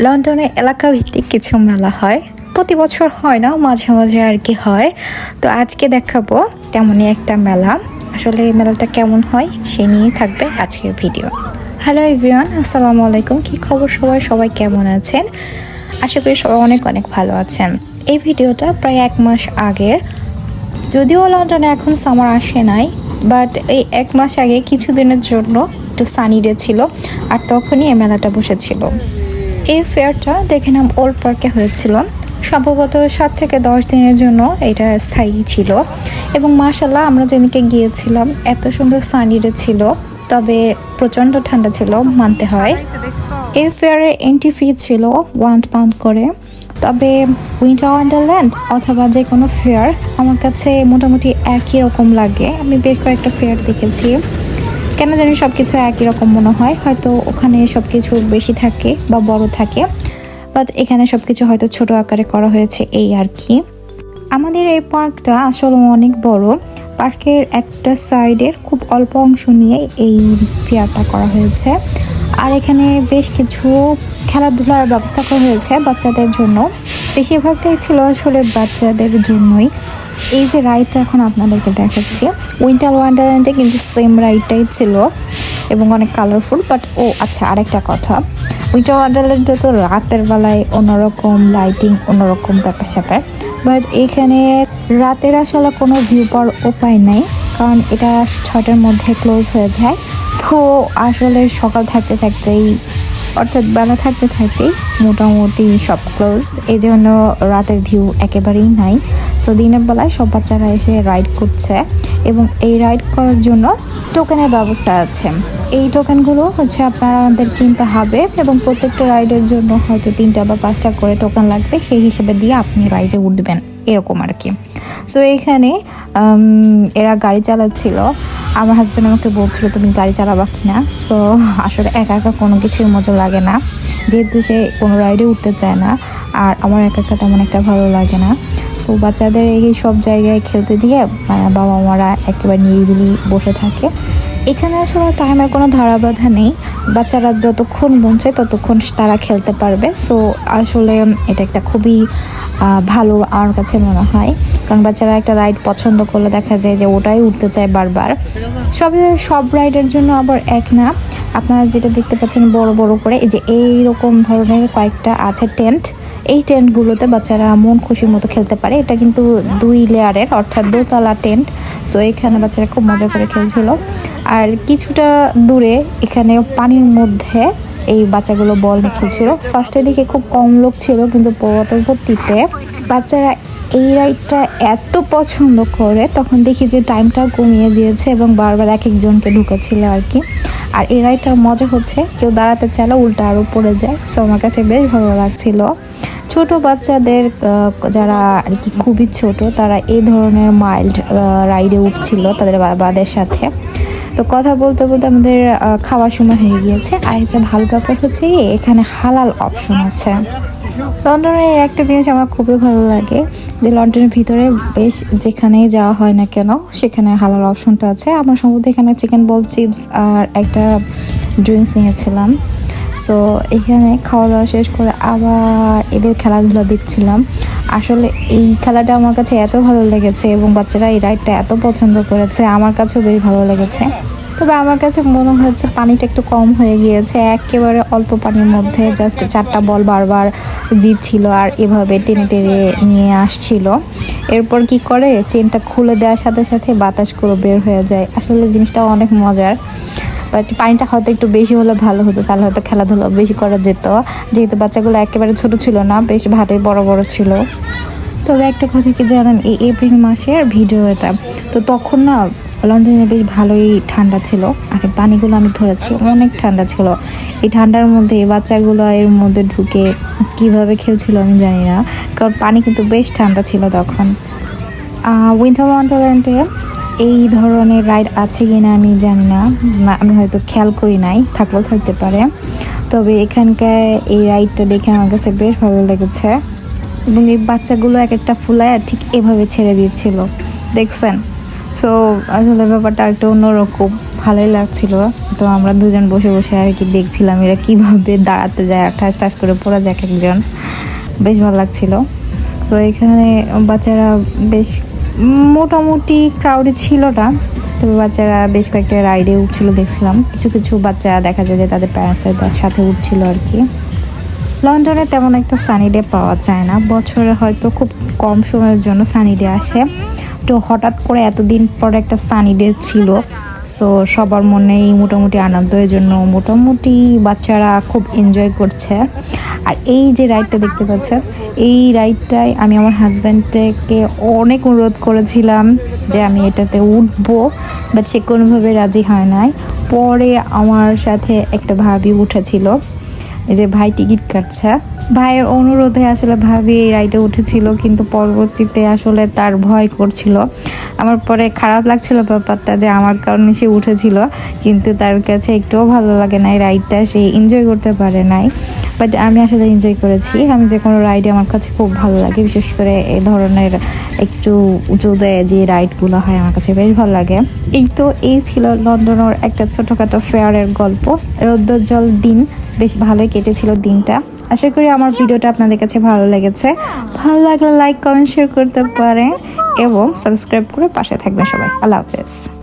লন্ডনে এলাকা ভিত্তিক কিছু মেলা হয়, প্রতি বছর হয় না, মাঝে মাঝে আর কি হয়। তো আজকে দেখাবো তেমনই একটা মেলা। আসলে এই মেলাটা কেমন হয় সে নিয়েই থাকবে আজকের ভিডিও। হ্যালো এভরিওয়ান, আসসালামু আলাইকুম। কি খবর সবাই কেমন আছেন? আশা করি সবাই অনেক অনেক ভালো আছেন। এই ভিডিওটা প্রায় 1 মাস আগের, যদিও লন্ডনে এখন সামার আসে নাই, বাট এই 1 মাস আগে কিছুদিনের জন্য একটু সানি ডে ছিল, আর তখনই এই মেলাটা বসেছিল। এই ফেয়ারটা দেখে নাম ওল্ড পার্কে হয়েছিল, সম্ভবত 7 থেকে 10 দিনের জন্য এটা স্থায়ী ছিল। এবং মাশাল্লাহ আমরা যেদিকে গিয়েছিলাম এত সুন্দর সানি ডে ছিল, তবে প্রচণ্ড ঠান্ডা ছিল মানতে হয়। এই ফেয়ারের এন্ট্রি ফি ছিল £1 করে। তবে উইন্টার ওয়ান্ডারল্যান্ড অথবা যে কোনো ফেয়ার আমার কাছে মোটামুটি একই রকম লাগে। আমি বেশ কয়েকটা ফেয়ার দেখেছি, কেন জানি সব কিছু একই রকম মনে হয়। হয়তো ওখানে সব কিছু বেশি থাকে বা বড় থাকে, বাট এখানে সব কিছু হয়তো ছোট আকারে করা হয়েছে, এই আর কি। আমাদের এই পার্কটা আসলে অনেক বড়। পার্কের একটা সাইডের খুব অল্প অংশ নিয়ে এই ফেয়ারটা করা হয়েছে, আর এখানে বেশ কিছু খেলাধুলার ব্যবস্থা করা হয়েছে বাচ্চাদের জন্য। বেশিরভাগটাই ছিল আসলে বাচ্চাদের জন্যই। এই যে রাইডটা এখন আপনাদেরকে দেখাচ্ছি, উইন্টার ওয়ান্ডারল্যান্ডে কিন্তু সেম রাইডটাই ছিল এবং অনেক কালারফুল। বাট আচ্ছা, আরেকটা কথা, উইন্টার ওয়ান্ডারল্যান্ডে তো রাতের বেলায় অন্যরকম লাইটিং, অন্যরকম ব্যাপার স্যাপার। বাট এখানে রাতের আসলে কোনো ভিউ পাওয়ার উপায় নাই, কারণ এটা 6টার মধ্যে ক্লোজ হয়ে যায়। তো আসলে সকাল থাকতে থাকতেই, অর্থাৎ বেলা থাকতে থাকতেই মোটামুটি সব ক্লোজ, এই জন্য রাতের ভিউ একেবারেই নাই। সো দিনের বেলায় সব বাচ্চারা এসে রাইড করছে, এবং এই রাইড করার জন্য টোকেনের ব্যবস্থা আছে। এই টোকেনগুলো আপনাদের কিনতে হবে, এবং প্রত্যেকটা রাইডের জন্য হয়তো 3টা বা 5টা করে টোকেন লাগবে, সেই হিসেবে দিয়ে আপনি রাইডে উঠবেন, এরকম আর কি। সো এখানে এরা গাড়ি চালাচ্ছিল। আমার হাজব্যান্ড আমাকে বলছিল তুমি গাড়ি চালাবা কিনা। সো আসলে একা একা কোনো কিছুই মজা লাগে না, যেহেতু সে কোনো রাইডে উঠতে চায় না, আর আমার একা একা তেমন একটা ভালো লাগে না। সো বাচ্চাদের এই সব জায়গায় খেলতে দিয়ে বাবা মারা একেবারে নিরিবিলি বসে থাকে। এখানে আসলে টাইমের কোনো ধারাবাধা নেই, বাচ্চারা যতক্ষণ মন চায় ততক্ষণ তারা খেলতে পারবে। সো আসলে এটা একটা খুবই ভালো আমার কাছে মনে হয়, কারণ বাচ্চারা একটা রাইড পছন্দ করলে দেখা যায় যে ওটাই উঠতে চায় বারবার। সব রাইডের জন্য আবার এক না। আপনারা যেটা দেখতে পাচ্ছেন বড় বড় করে, এই যে এইরকম ধরনের কয়েকটা আছে টেন্ট, এই টেন্টগুলোতে বাচ্চারা মন খুশির মতো খেলতে পারে। এটা কিন্তু 2 লেয়ারের, অর্থাৎ দোতলা টেন্ট। সো এখানে বাচ্চারা খুব মজা করে খেলছিল। আর কিছুটা দূরে এখানে পানির মধ্যে এই বাচ্চাগুলো বল নিয়ে খেলছিল। ফার্স্টের দিকে খুব কম লোক ছিল, কিন্তু পরবর্তীতে বাচ্চারা এই রাইডটা এত পছন্দ করে, তখন দেখি যে টাইমটাও কমিয়ে দিয়েছে এবং বারবার এক একজনকে ঢুকাচ্ছিল আর কি। আর এই রাইডটার মজা হচ্ছে, কেউ দাঁড়াতে চাইলে উল্টা আরও পড়ে যায়। সো আমার কাছে বেশ ভালো লাগছিল। ছোট বাচ্চাদের যারা আর কি খুবই ছোট, তারা এই ধরনের মাইল্ড রাইডে উঠছিল তাদের বাবাদের সাথে। তো কথা বলতে বলতে আমাদের খাওয়ার সময় হয়ে গিয়েছে। আর একটা ভালো ব্যাপার হচ্ছে এখানে হালাল অপশন আছে। লন্ডনের একটা জিনিস আমার খুবই ভালো লাগে, যে লন্ডনের ভিতরে বেশ যেখানেই যাওয়া হয় না কেন সেখানে হালাল অপশনটা আছে। আমার সম্ভবত এখানে চিকেন বল, চিপস আর একটা ড্রিঙ্কস নিয়েছিলাম। সো এখানে খাওয়া দাওয়া শেষ করে আবার এদের খেলাধুলা দেখছিলাম। আসলে এই খেলাটা আমার কাছে এত ভালো লেগেছে, এবং বাচ্চারা এই রাইডটা এত পছন্দ করেছে, আমার কাছেও বেশ ভালো লেগেছে। তবে আমার কাছে মনে হচ্ছে পানিটা একটু কম হয়ে গিয়েছে। একেবারে অল্প পানির মধ্যে জাস্ট 4টা বল বারবার দিচ্ছিল, আর এভাবে টেনে টেনে নিয়ে আসছিল। এরপর কি করে, চেনটা খুলে দেওয়ার সাথে সাথে বাতাসগুলো বের হয়ে যায়। আসলে জিনিসটা অনেক মজার। বাট পানিটা হয়তো একটু বেশি হলে ভালো হতো, তাহলে হয়তো খেলাধুলা বেশি করা যেত, যেহেতু বাচ্চাগুলো একেবারে ছোট ছিল না, বেশ ভাটে বড় বড় ছিল। তবে একটা কথা কি জানেন, এই এপ্রিল মাসের ভিডিও এটা, তো তখন না লন্ডনে বেশ ভালোই ঠান্ডা ছিল, আর পানিগুলো আমি ধরেছি অনেক ঠান্ডা ছিল। এই ঠান্ডার মধ্যে এই বাচ্চাগুলো এর মধ্যে ঢুকে কিভাবে খেলছিল আমি জানি না, কারণ পানি কিন্তু বেশ ঠান্ডা ছিল তখন। উইন্টার ওয়ান্ডারল্যান্ডে এই ধরনের রাইড আছে কি না আমি জানি না, আমি হয়তো খেয়াল করি নাই, থাকলেও থাকতে পারে। তবে এখানকার এই রাইডটা দেখে আমার কাছে বেশ ভালো লেগেছে, এবং এই বাচ্চাগুলো এক একটা ফুলায় ঠিক এভাবে ছেড়ে দিচ্ছিল, দেখছেন। সো আসলে ব্যাপারটা একটু অন্যরকম, ভালোই লাগছিল। তো আমরা দুজন বসে বসে আর কি দেখছিলাম এরা কিভাবে দাঁড়াতে যায় আর ঠাস ঠাস করে পড়ে যায় একজন, বেশ ভালো লাগছিল। সো এখানে বাচ্চারা বেশ মোটামুটি ক্রাউডে ছিল না, তবে বাচ্চারা বেশ কয়েকটা রাইডে উঠছিল দেখছিলাম। কিছু কিছু বাচ্চা দেখা যায় যে তাদের প্যারেন্টসের সাথে উঠছিল আর কি। লন্ডনে তেমন একটা সানি ডে পাওয়া যায় না, বছরে হয়তো খুব কম সময়ের জন্য সানি ডে আসে। তো হঠাৎ করে এতদিন পর একটা সানি ডে ছিল, সো সবার মনেই মোটামুটি আনন্দের জন্য মোটামুটি বাচ্চারা খুব এনজয় করছে। আর এই যে রাইডটা দেখতে পাচ্ছেন, এই রাইডটায় আমি আমার হাজব্যান্ডকে অনেক অনুরোধ করেছিলাম যে আমি এটাতে উঠবো, বাট সে কোনোভাবে রাজি হয় নাই। পরে আমার সাথে একটা ভাবি উঠেছিল, এই যে ভাই টিকিট কাটছে, ভাইয়ের অনুরোধে আসলে ভাবি এই রাইডে উঠেছিল, কিন্তু পরবর্তীতে আসলে তার ভয় করছিল। আমার পরে খারাপ লাগছিল ব্যাপারটা যে আমার কারণে সে উঠেছিল, কিন্তু তার কাছে একটুও ভালো লাগে না এই রাইডটা, সে এনজয় করতে পারে নাই। বাট আমি আসলে এনজয় করেছি। আমি যে কোনো রাইডে আমার কাছে খুব ভালো লাগে, বিশেষ করে এই ধরনের একটু উঁচুতে যে রাইডগুলো হয় আমার কাছে বেশ ভালো লাগে। এই ছিল লন্ডনের একটা ছোটোখাটো ফেয়ারের গল্প। রৌদ্রোজ্জ্বল দিন, বেশ ভালোই কেটেছিল দিনটা। আশা করি আমার ভিডিওটা আপনাদের কাছে ভালো লেগেছে। ভালো লাগলে লাইক, কমেন্ট, শেয়ার করতে পারেন এবং সাবস্ক্রাইব করে পাশে থাকবেন সবাই। আল্লাহ হাফেজ।